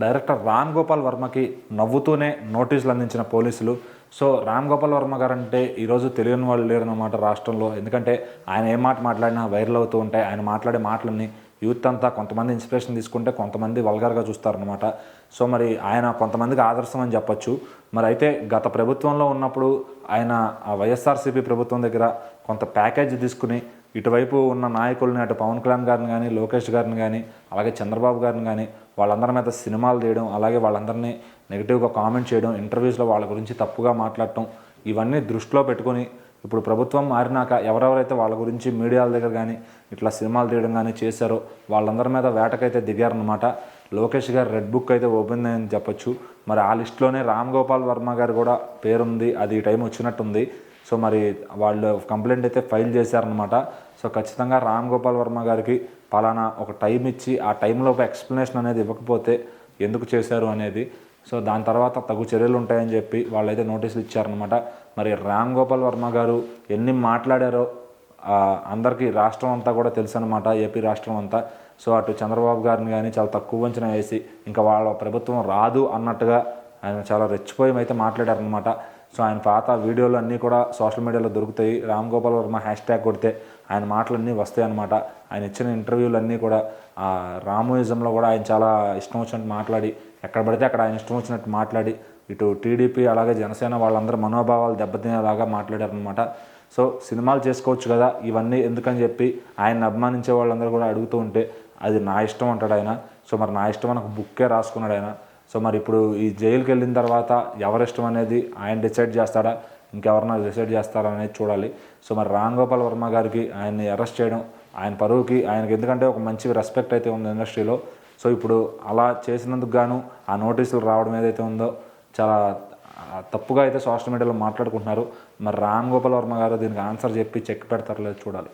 Director Ram Gopal వర్మకి నవ్వుతూనే నోటీసులు అందించిన పోలీసులు. సో రామ్ గోపాల్ వర్మ గారు అంటే ఈరోజు తెలియని వాళ్ళు లేరన్నమాట రాష్ట్రంలో. ఎందుకంటే ఆయన ఏ మాట మాట్లాడినా వైరల్ అవుతూ ఉంటాయి. ఆయన మాట్లాడే మాటలన్నీ యూత్ అంతా కొంతమంది ఇన్స్పిరేషన్ తీసుకుంటే కొంతమంది వల్గర్గా చూస్తారనమాట. సో మరి ఆయన కొంతమందికి ఆదర్శం అని చెప్పొచ్చు. మరి అయితే గత ప్రభుత్వంలో ఉన్నప్పుడు ఆయన ఆ వైఎస్ఆర్సీపీ ప్రభుత్వం దగ్గర కొంత ప్యాకేజ్ తీసుకుని ఇటువైపు ఉన్న నాయకుల్ని, అటు పవన్ కళ్యాణ్ గారిని కానీ, లోకేష్ గారిని కానీ, అలాగే చంద్రబాబు గారిని కానీ వాళ్ళందరి మీద సినిమాలు తీయడం, అలాగే వాళ్ళందరినీ నెగిటివ్గా కామెంట్ చేయడం, ఇంటర్వ్యూస్లో వాళ్ళ గురించి తప్పుగా మాట్లాడటం, ఇవన్నీ దృష్టిలో పెట్టుకొని ఇప్పుడు ప్రభుత్వం మారినాక ఎవరెవరైతే వాళ్ళ గురించి మీడియాల దగ్గర కానీ ఇట్లా సినిమాలు తీయడం కానీ చేశారో వాళ్ళందరి మీద వేటకైతే దిగారనమాట. లోకేష్ గారు రెడ్ బుక్ అయితే ఓపెన్ అయిందని చెప్పొచ్చు. మరి ఆ లిస్టులోనే రామ్ గోపాల్ వర్మ గారు కూడా పేరుంది. అది ఈ టైం వచ్చినట్టుంది. సో మరి వాళ్ళు కంప్లైంట్ అయితే ఫైల్ చేశారనమాట. సో ఖచ్చితంగా రామ్ గోపాల్ వర్మ గారికి పలానా ఒక టైం ఇచ్చి ఆ టైంలో ఒక ఎక్స్ప్లెనేషన్ అనేది ఇవ్వకపోతే ఎందుకు చేశారు అనేది, సో దాని తర్వాత తగు చర్యలు ఉంటాయని చెప్పి వాళ్ళైతే నోటీసులు ఇచ్చారనమాట. మరి రామ్ గోపాల్ వర్మ గారు ఎన్ని మాట్లాడారో అందరికీ రాష్ట్రం అంతా కూడా తెలుసు అనమాట, ఏపీ రాష్ట్రం అంతా. సో అటు చంద్రబాబు గారిని కానీ చాలా తక్కువ అంచనా వేసి ఇంకా వాళ్ళ ప్రభుత్వం రాదు అన్నట్టుగా ఆయన చాలా రెచ్చిపోయి అయితే మాట్లాడారనమాట. సో ఆయన పాత వీడియోలు అన్నీ కూడా సోషల్ మీడియాలో దొరుకుతాయి. రామ్ గోపాల్ వర్మ హ్యాష్ట్యాగ్ కొడితే ఆయన మాటలన్నీ వస్తాయి అన్నమాట. ఆయన ఇచ్చిన ఇంటర్వ్యూలు అన్నీ కూడా రామోయిజంలో కూడా ఆయన చాలా ఇష్టం వచ్చినట్టు మాట్లాడి, ఎక్కడ పడితే అక్కడ ఆయన ఇష్టం వచ్చినట్టు మాట్లాడి ఇటు టీడీపీ అలాగే జనసేన వాళ్ళందరూ మనోభావాలు దెబ్బతినేలాగా మాట్లాడారనమాట. సో సినిమాలు చేసుకోవచ్చు కదా, ఇవన్నీ ఎందుకని చెప్పి ఆయన అభిమానించే వాళ్ళందరూ కూడా అడుగుతూ ఉంటే అది నా ఇష్టం అంటాడు ఆయన. సో మరి నా ఇష్టం అని ఒక బుక్కే రాసుకున్నాడు ఆయన. సో మరి ఇప్పుడు ఈ జైలుకి వెళ్ళిన తర్వాత ఎవరిష్టం అనేది ఆయన డిసైడ్ చేస్తాడా, ఇంకెవరన్నా డిసైడ్ చేస్తారా అనేది చూడాలి. సో మరి రామ్ గోపాల్ వర్మ గారికి ఆయన్ని అరెస్ట్ చేయడం ఆయన పరువుకి, ఆయనకి ఎందుకంటే ఒక మంచి రెస్పెక్ట్ అయితే ఉంది ఇండస్ట్రీలో. సో ఇప్పుడు అలా చేసినందుకు గాను ఆ నోటీసులు రావడం ఏదైతే ఉందో చాలా తప్పుగా అయితే సోషల్ మీడియాలో మాట్లాడుకుంటున్నారు. మరి రామ్ గోపాల్ వర్మ గారు దీనికి ఆన్సర్ చెప్పి చెక్ పెడతారో లేదో చూడాలి.